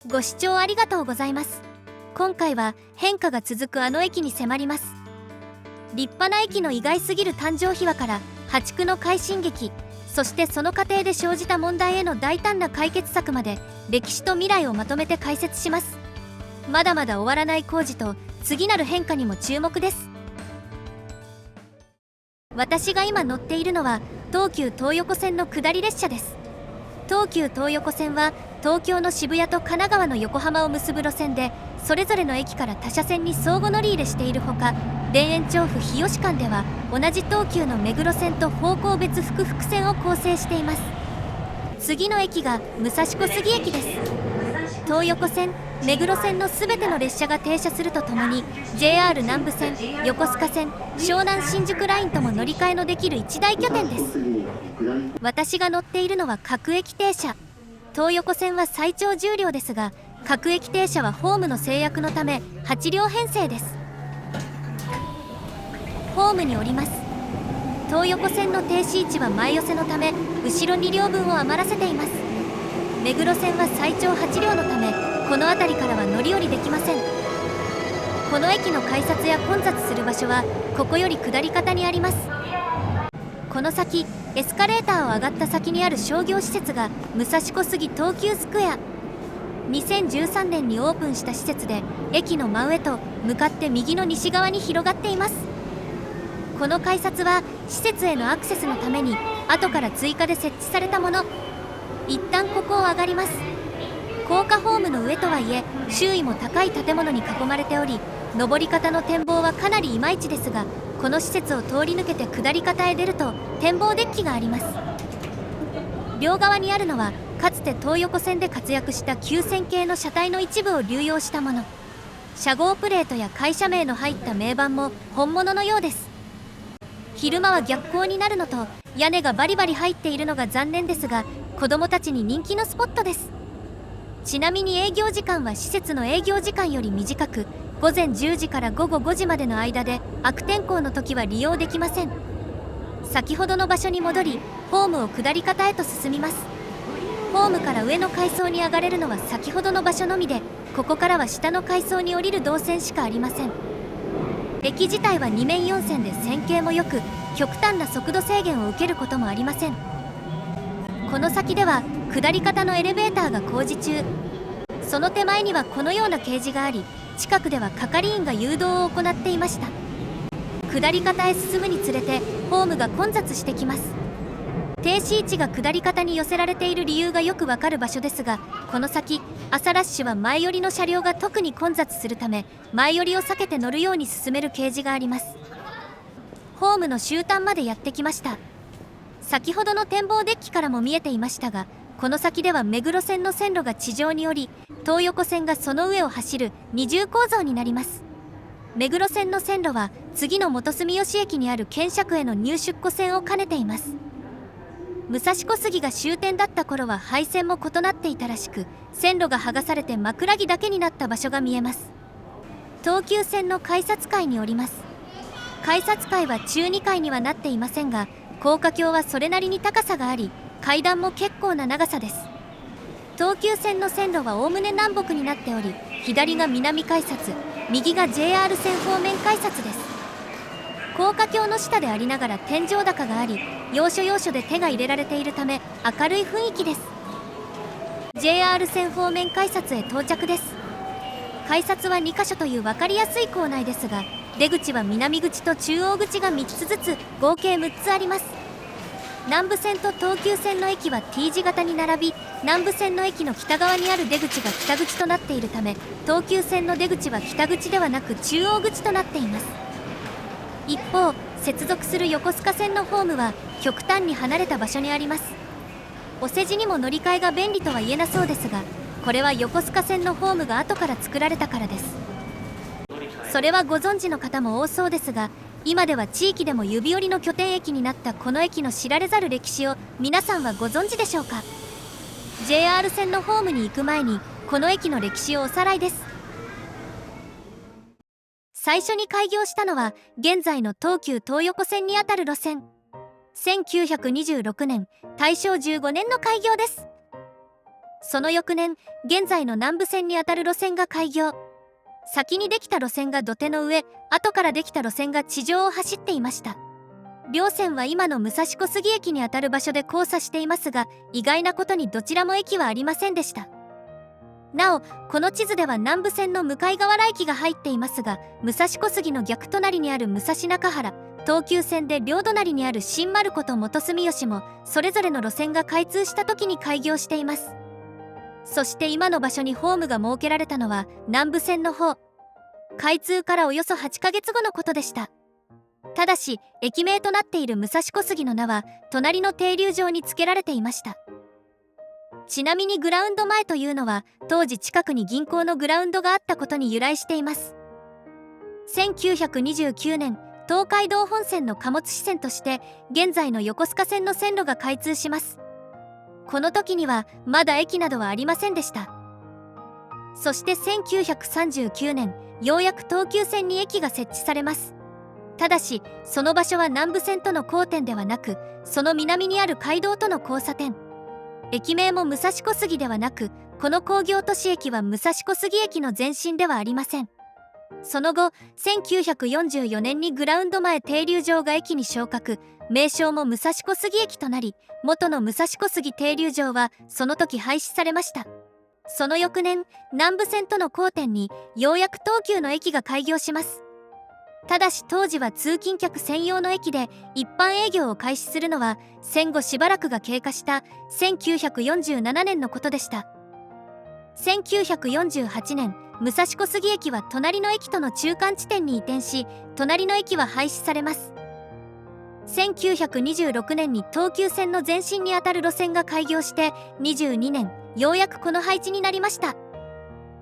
ご視聴ありがとうございます。今回は変化が続くあの駅に迫ります。立派な駅の意外すぎる誕生秘話から破竹の快進撃、そしてその過程で生じた問題への大胆な解決策まで、歴史と未来をまとめて解説します。まだまだ終わらない工事と次なる変化にも注目です。私が今乗っているのは東急東横線の下り列車です。東急東横線は東京の渋谷と神奈川の横浜を結ぶ路線で、それぞれの駅から他車線に相互乗り入れしているほか、田園調布日吉間では同じ東急の目黒線と方向別複々線を構成しています。次の駅が武蔵小杉駅です。東横線、目黒線のすべての列車が停車するとともに JR 南武線、横須賀線、湘南新宿ラインとも乗り換えのできる一大拠点です。私が乗っているのは各駅停車。東横線は最長10両ですが、各駅停車はホームの制約のため8両編成です。ホームに降ります。東横線の停止位置は前寄せのため後ろ2両分を余らせています。目黒線は最長8両のためこの辺りからは乗り降りできません。この駅の改札や混雑する場所はここより下り方にあります。この先エスカレーターを上がった先にある商業施設が武蔵小杉東急スクエア。2013年にオープンした施設で、駅の真上と向かって右の西側に広がっています。この改札は施設へのアクセスのために後から追加で設置されたもの。一旦ここを上がります。高架ホームの上とはいえ周囲も高い建物に囲まれており、上り方の展望はかなりいまいちですが、この施設を通り抜けて下り方へ出ると展望デッキがあります。両側にあるのはかつて東横線で活躍した9000系の車体の一部を流用したもの。車号プレートや会社名の入った銘板も本物のようです。昼間は逆光になるのと屋根がバリバリ入っているのが残念ですが、子どもたちに人気のスポットです。ちなみに営業時間は施設の営業時間より短く、午前10時から午後5時までの間で悪天候の時は利用できません。先ほどの場所に戻りホームを下り方へと進みます。ホームから上の階層に上がれるのは先ほどの場所のみで、ここからは下の階層に降りる動線しかありません。駅自体は2面4線で線形も良く、極端な速度制限を受けることもありません。この先では下り方のエレベーターが工事中。その手前にはこのような掲示があり、近くでは係員が誘導を行っていました。下り方へ進むにつれてホームが混雑してきます。停止位置が下り方に寄せられている理由がよくわかる場所ですが、この先朝ラッシュは前寄りの車両が特に混雑するため、前寄りを避けて乗るように進める掲示があります。ホームの終端までやってきました。先ほどの展望デッキからも見えていましたが、この先では目黒線の線路が地上に降り、東横線がその上を走る二重構造になります。目黒線の線路は次の元住吉駅にある検釈への入出庫線を兼ねています。武蔵小杉が終点だった頃は配線も異なっていたらしく、線路が剥がされて枕木だけになった場所が見えます。東急線の改札階に降ります。改札階は中2階にはなっていませんが、高架橋はそれなりに高さがあり、階段も結構な長さです。東急線の線路はおおむね南北になっており、左が南改札、右が JR 線方面改札です。高架橋の下でありながら天井高があり、要所要所で手が入れられているため明るい雰囲気です。 JR 線方面改札へ到着です。改札は2カ所という分かりやすい構内ですが、出口は南口と中央口が3つずつ合計6つあります。南武線と東急線の駅は T 字型に並び、南武線の駅の北側にある出口が北口となっているため、東急線の出口は北口ではなく中央口となっています。一方、接続する横須賀線のホームは極端に離れた場所にあります。お世辞にも乗り換えが便利とは言えなそうですが、これは横須賀線のホームが後から作られたからです。それはご存知の方も多そうですが、今では地域でも指折りの拠点駅になったこの駅の知られざる歴史を皆さんはご存知でしょうか。 JR 線のホームに行く前にこの駅の歴史をおさらいです。最初に開業したのは現在の東急東横線にあたる路線。1926年、大正15年の開業です。その翌年、現在の南武線にあたる路線が開業。先にできた路線が土手の上、後からできた路線が地上を走っていました。両線は今の武蔵小杉駅にあたる場所で交差していますが、意外なことにどちらも駅はありませんでした。なお、この地図では南武線の向河原駅が入っていますが、武蔵小杉の逆隣にある武蔵中原、東急線で両隣にある新丸子と元住吉も、それぞれの路線が開通した時に開業しています。そして今の場所にホームが設けられたのは南武線の方。開通からおよそ8ヶ月後のことでした。ただし、駅名となっている武蔵小杉の名は、隣の停留場に付けられていました。ちなみにグラウンド前というのは、当時近くに銀行のグラウンドがあったことに由来しています。1929年、東海道本線の貨物支線として、現在の横須賀線の線路が開通します。この時には、まだ駅などはありませんでした。そして1939年、ようやく東急線に駅が設置されます。ただし、その場所は南武線との交点ではなく、その南にある街道との交差点。駅名も武蔵小杉ではなく、この工業都市駅は武蔵小杉駅の前身ではありません。その後、1944年にグラウンド前停留場が駅に昇格、名称も武蔵小杉駅となり、元の武蔵小杉停留場はその時廃止されました。その翌年、南武線との交点にようやく東急の駅が開業します。ただし当時は通勤客専用の駅で、一般営業を開始するのは戦後しばらくが経過した1947年のことでした。1948年、武蔵小杉駅は隣の駅との中間地点に移転し、隣の駅は廃止されます。1926年に東急線の前身にあたる路線が開業して22年、ようやくこの配置になりました。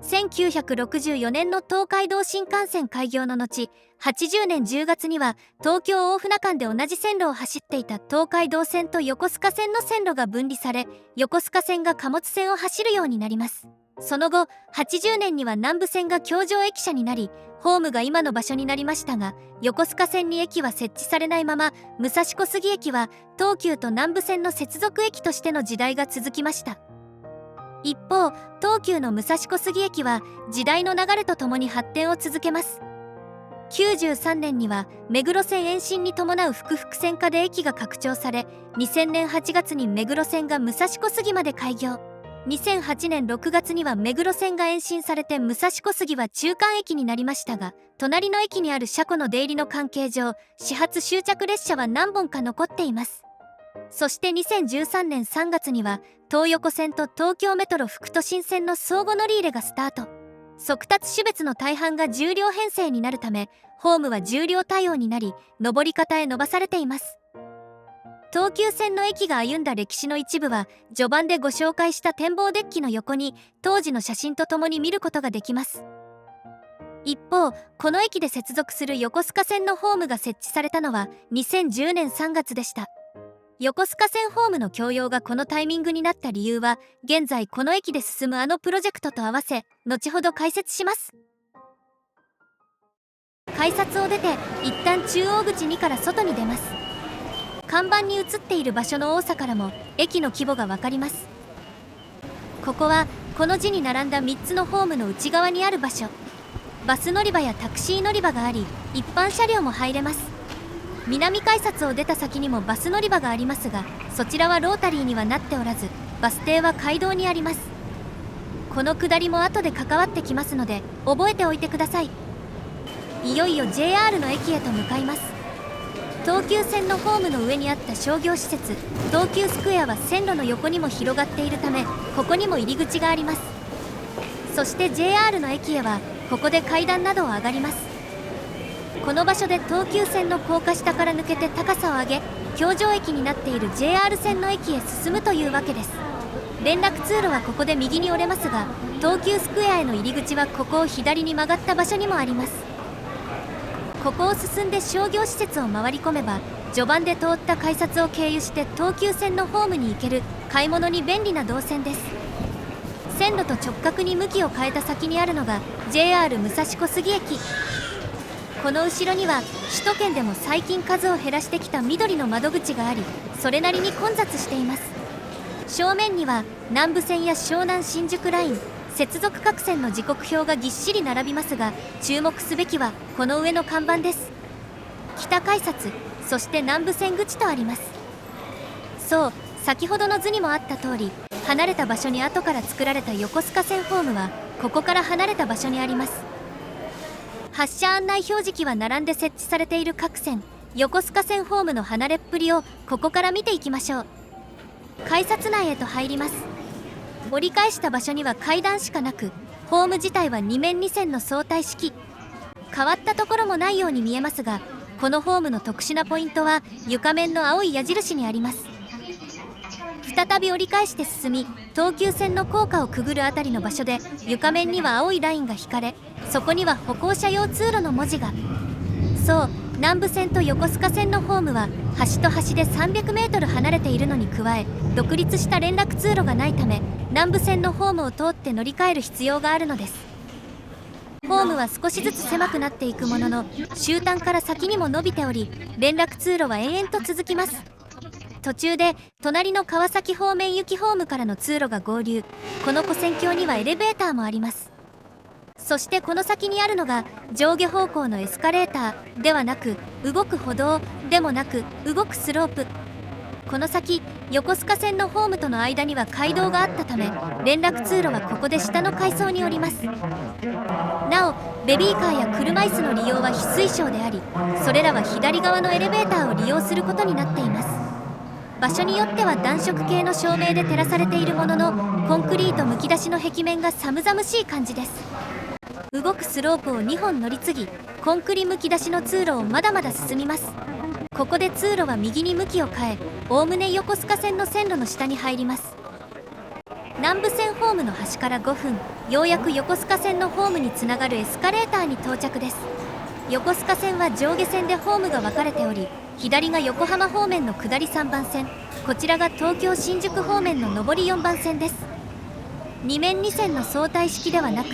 1964年の東海道新幹線開業の後、80年10月には東京大船間で同じ線路を走っていた東海道線と横須賀線の線路が分離され、横須賀線が貨物線を走るようになります。その後、80年には南武線が橋上駅舎になり、ホームが今の場所になりましたが、横須賀線に駅は設置されないまま、武蔵小杉駅は東急と南武線の接続駅としての時代が続きました。一方、東急の武蔵小杉駅は時代の流れとともに発展を続けます。93年には目黒線延伸に伴う複々線化で駅が拡張され、2000年8月に目黒線が武蔵小杉まで開業。2008年6月には目黒線が延伸されて武蔵小杉は中間駅になりましたが、隣の駅にある車庫の出入りの関係上、始発終着列車は何本か残っています。そして2013年3月には東横線と東京メトロ副都心線の相互乗り入れがスタート。速達種別の大半が10両編成になるため、ホームは10両対応になり、上り方へ伸ばされています。東急線の駅が歩んだ歴史の一部は、序盤でご紹介した展望デッキの横に当時の写真とともに見ることができます。一方、この駅で接続する横須賀線のホームが設置されたのは2010年3月でした。横須賀線ホームの共用がこのタイミングになった理由は、現在この駅で進むあのプロジェクトと合わせ、後ほど解説します。改札を出て一旦中央口2から外に出ます。看板に映っている場所の多さからも駅の規模がわかります。ここはこの字に並んだ3つのホームの内側にある場所。バス乗り場やタクシー乗り場があり、一般車両も入れます。南改札を出た先にもバス乗り場がありますが、そちらはロータリーにはなっておらず、バス停は街道にあります。この下りも後で関わってきますので覚えておいてください。いよいよ JR の駅へと向かいます。東急線のホームの上にあった商業施設東急スクエアは線路の横にも広がっているため、ここにも入り口があります。そして JR の駅へはここで階段などを上がります。この場所で東急線の高架下から抜けて高さを上げ、橋上駅になっている JR 線の駅へ進むというわけです。連絡通路はここで右に折れますが、東急スクエアへの入り口はここを左に曲がった場所にもあります。ここを進んで商業施設を回り込めば、序盤で通った改札を経由して東急線のホームに行ける買い物に便利な動線です。線路と直角に向きを変えた先にあるのが JR 武蔵小杉駅。この後ろには首都圏でも最近数を減らしてきた緑の窓口があり、それなりに混雑しています。正面には南武線や湘南新宿ライン、接続各線の時刻表がぎっしり並びますが、注目すべきはこの上の看板です。北改札、そして南武線口とあります。そう、先ほどの図にもあった通り、離れた場所に後から作られた横須賀線ホームはここから離れた場所にあります。発車案内表示器は並んで設置されている各線、横須賀線ホームの離れっぷりをここから見ていきましょう。改札内へと入ります。折り返した場所には階段しかなく、ホーム自体は2面2線の相対式。変わったところもないように見えますが、このホームの特殊なポイントは床面の青い矢印にあります。再び折り返して進み、東急線の高架をくぐるあたりの場所で床面には青いラインが引かれ、そこには歩行者用通路の文字が。そう、南武線と横須賀線のホームは端と端で300メートル離れているのに加え、独立した連絡通路がないため、南武線のホームを通って乗り換える必要があるのです。ホームは少しずつ狭くなっていくものの、終端から先にも伸びており、連絡通路は延々と続きます。途中で隣の川崎方面行きホームからの通路が合流。この跨線橋にはエレベーターもあります。そしてこの先にあるのが上下方向のエスカレーターではなく、動く歩道でもなく、動くスロープ。この先、横須賀線のホームとの間には街道があったため、連絡通路はここで下の階層におります。なお、ベビーカーや車椅子の利用は非推奨であり、それらは左側のエレベーターを利用することになっています。場所によっては暖色系の照明で照らされているものの、コンクリートむき出しの壁面が寒々しい感じです。動くスロープを2本乗り継ぎ、コンクリむき出しの通路をまだまだ進みます。ここで通路は右に向きを変え、おおむね横須賀線の線路の下に入ります。南武線ホームの端から5分、ようやく横須賀線のホームにつながるエスカレーターに到着です。横須賀線は上下線でホームが分かれており、左が横浜方面の下り3番線、こちらが東京新宿方面の上り4番線です。2面2線の相対式ではなく、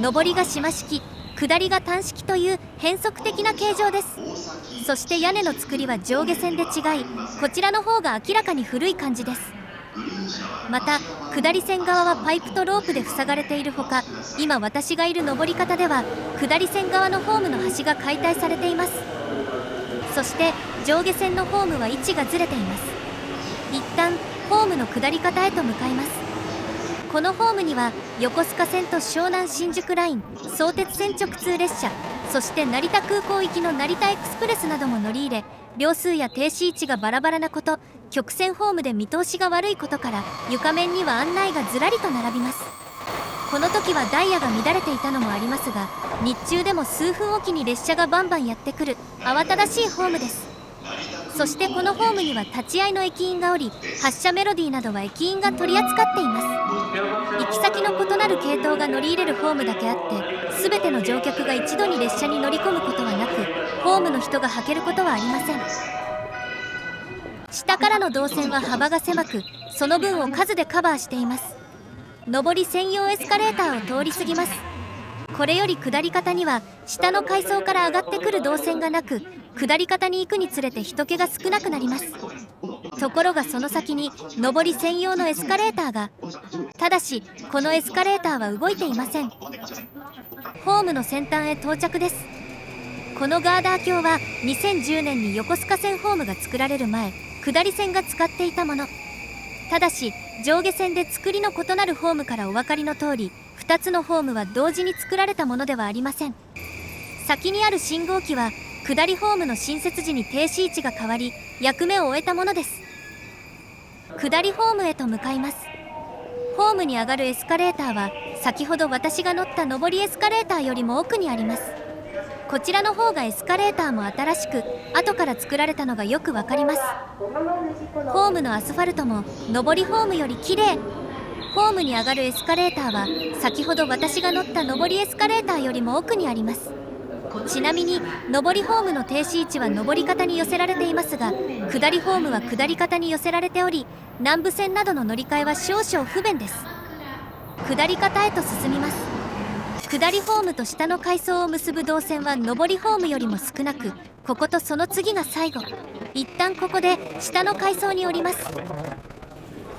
上りが島式、下りが単式という変則的な形状です。そして屋根の作りは上下線で違い、こちらの方が明らかに古い感じです。また下り線側はパイプとロープで塞がれているほか、今私がいる上り方では下り線側のホームの端が解体されています。そして上下線のホームは位置がずれています。一旦ホームの下り方へと向かいます。このホームには横須賀線と湘南新宿ライン、相鉄線直通列車、そして成田空港行きの成田エクスプレスなども乗り入れ、両数や停止位置がバラバラなこと、曲線ホームで見通しが悪いことから床面には案内がずらりと並びます。この時はダイヤが乱れていたのもありますが、日中でも数分おきに列車がバンバンやってくる慌ただしいホームです。そしてこのホームには立ち会いの駅員がおり、発車メロディーなどは駅員が取り扱っています。行き先の異なる系統が乗り入れるホームだけあって、全ての乗客が一度に列車に乗り込むことはなく、ホームの人がはけることはありません。下からの動線は幅が狭く、その分を数でカバーしています。上り専用エスカレーターを通り過ぎます。これより下り方には下の階層から上がってくる動線がなく、下り方に行くにつれて人気が少なくなります。ところがその先に上り専用のエスカレーターが。ただしこのエスカレーターは動いていません。ホームの先端へ到着です。このガーダー橋は2010年に横須賀線ホームが作られる前、下り線が使っていたもの。ただし上下線で作りの異なるホームからお分かりの通り、2つのホームは同時に作られたものではありません。先にある信号機は下りホームの新設時に停止位置が変わり、役目を終えたものです。下りホームへと向かいます。ホームに上がるエスカレーターは先ほど私が乗った上りエスカレーターよりも奥にあります。こちらの方がエスカレーターも新しく、後から作られたのがよくわかります。ホームのアスファルトも上りホームより綺麗。ホームに上がるエスカレーターは先ほど私が乗った上りエスカレーターよりも奥にあります。ちなみに上りホームの停止位置は上り方に寄せられていますが、下りホームは下り方に寄せられており、南武線などの乗り換えは少々不便です。下り方へと進みます。下りホームと下の階層を結ぶ動線は上りホームよりも少なく、こことその次が最後。一旦ここで下の階層に降ります。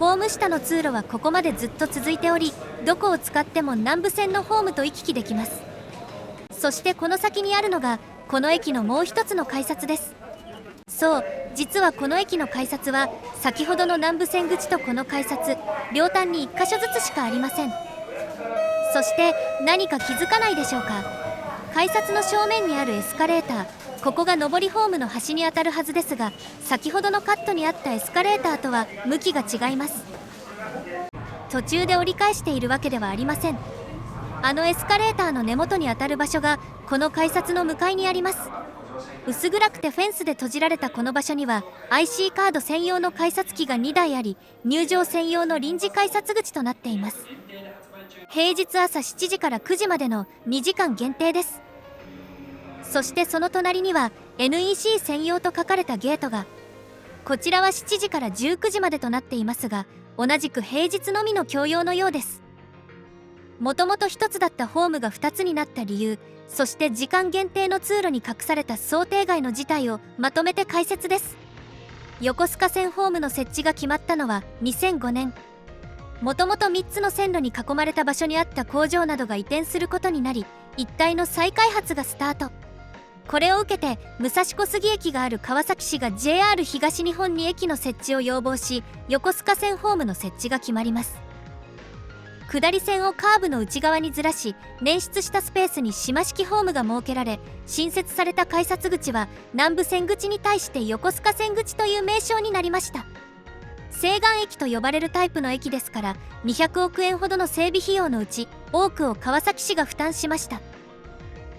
ホーム下の通路はここまでずっと続いており、どこを使っても南武線のホームと行き来できます。そしてこの先にあるのがこの駅のもう一つの改札です。そう、実はこの駅の改札は先ほどの南武線口とこの改札両端に1箇所ずつしかありません。そして何か気づかないでしょうか。改札の正面にあるエスカレーター、ここが上りホームの端に当たるはずですが、先ほどのカットにあったエスカレーターとは向きが違います。途中で折り返しているわけではありません。あのエスカレーターの根元に当たる場所がこの改札の向かいにあります。薄暗くてフェンスで閉じられたこの場所には IC カード専用の改札機が2台あり、入場専用の臨時改札口となっています。平日朝7時から9時までの2時間限定です。そしてその隣には NEC 専用と書かれたゲートが、こちらは7時から19時までとなっていますが、同じく平日のみの共用のようです。もともと1つだったホームが2つになった理由、そして時間限定の通路に隠された想定外の事態をまとめて解説です。横須賀線ホームの設置が決まったのは2005年。もともと3つの線路に囲まれた場所にあった工場などが移転することになり、一帯の再開発がスタート。これを受けて武蔵小杉駅がある川崎市が JR 東日本に駅の設置を要望し、横須賀線ホームの設置が決まります。下り線をカーブの内側にずらし、捻出したスペースに島式ホームが設けられ、新設された改札口は南武線口に対して横須賀線口という名称になりました。西岸駅と呼ばれるタイプの駅ですから、200億円ほどの整備費用のうち多くを川崎市が負担しました。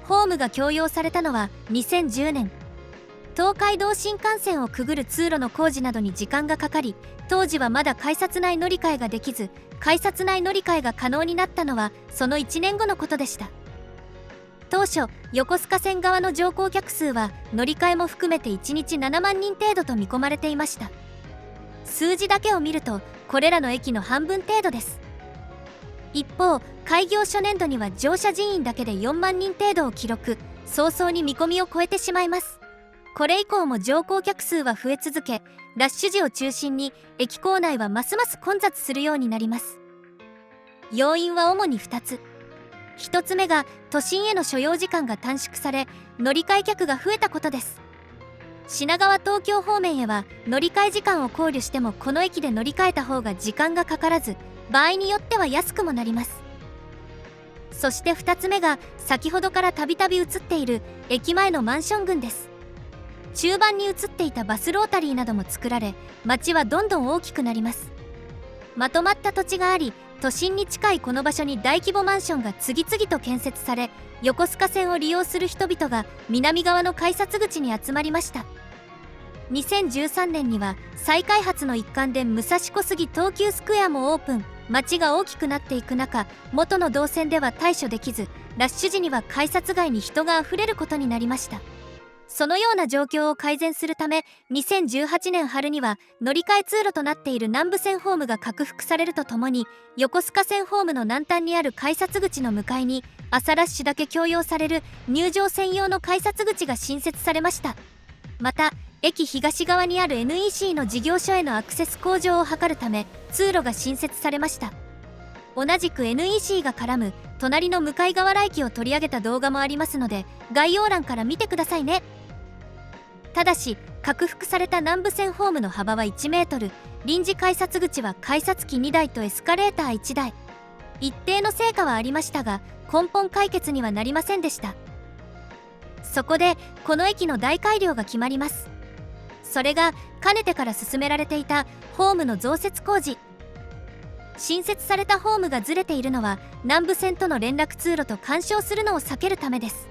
ホームが供用されたのは2010年。東海道新幹線をくぐる通路の工事などに時間がかかり、当時はまだ改札内乗り換えができず、改札内乗り換えが可能になったのはその1年後のことでした。当初横須賀線側の乗降客数は乗り換えも含めて1日7万人程度と見込まれていました。数字だけを見るとこれらの駅の半分程度です。一方、開業初年度には乗車人員だけで4万人程度を記録、早々に見込みを超えてしまいます。これ以降も乗降客数は増え続け、ラッシュ時を中心に駅構内はますます混雑するようになります。要因は主に2つ。1つ目が都心への所要時間が短縮され、乗り換え客が増えたことです。品川東京方面へは乗り換え時間を考慮してもこの駅で乗り換えた方が時間がかからず、場合によっては安くもなります。そして2つ目が先ほどからたびたび映っている駅前のマンション群です。中盤に映っていたバスロータリーなども作られ、街はどんどん大きくなります。まとまった土地があり、都心に近いこの場所に大規模マンションが次々と建設され、横須賀線を利用する人々が南側の改札口に集まりました。2013年には再開発の一環で武蔵小杉東急スクエアもオープン。街が大きくなっていく中、元の動線では対処できず、ラッシュ時には改札外に人があふれることになりました。そのような状況を改善するため、2018年春には乗り換え通路となっている南武線ホームが拡幅されるとともに、横須賀線ホームの南端にある改札口の向かいに朝ラッシュだけ供用される入場専用の改札口が新設されました。また駅東側にある NEC の事業所へのアクセス向上を図るため通路が新設されました。同じく NEC が絡む隣の向河原駅を取り上げた動画もありますので、概要欄から見てくださいね。ただし拡幅された南武線ホームの幅は1メートル、臨時改札口は改札機2台とエスカレーター1台。一定の成果はありましたが、根本解決にはなりませんでした。そこでこの駅の大改良が決まります。それがかねてから進められていたホームの増設工事。新設されたホームがずれているのは南武線との連絡通路と干渉するのを避けるためです。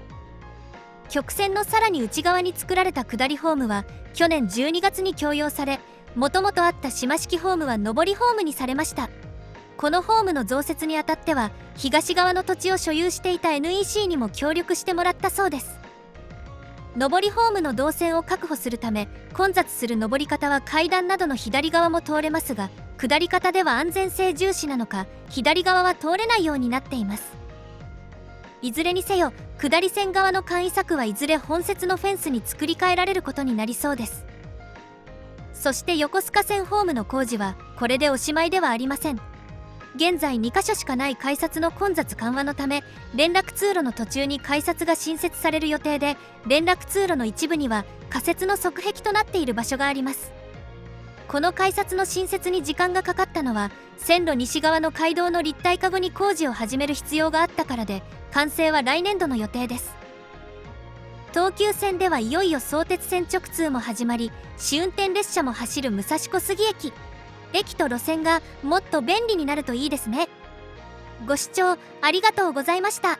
曲線のさらに内側に作られた下りホームは去年12月に供用され、もともとあった島式ホームは上りホームにされました。このホームの増設にあたっては東側の土地を所有していた NEC にも協力してもらったそうです。上りホームの動線を確保するため、混雑する上り方は階段などの左側も通れますが、下り方では安全性重視なのか左側は通れないようになっています。いずれにせよ下り線側の簡易柵はいずれ本節のフェンスに作り変えられることになりそうです。そして横須賀線ホームの工事はこれでおしまいではありません。現在2カ所しかない改札の混雑緩和のため、連絡通路の途中に改札が新設される予定で、連絡通路の一部には仮設の側壁となっている場所があります。この改札の新設に時間がかかったのは、線路西側の街道の立体化後に工事を始める必要があったからで、完成は来年度の予定です。東急線ではいよいよ相鉄線直通も始まり、試運転列車も走る武蔵小杉駅と路線がもっと便利になるといいですね。ご視聴ありがとうございました。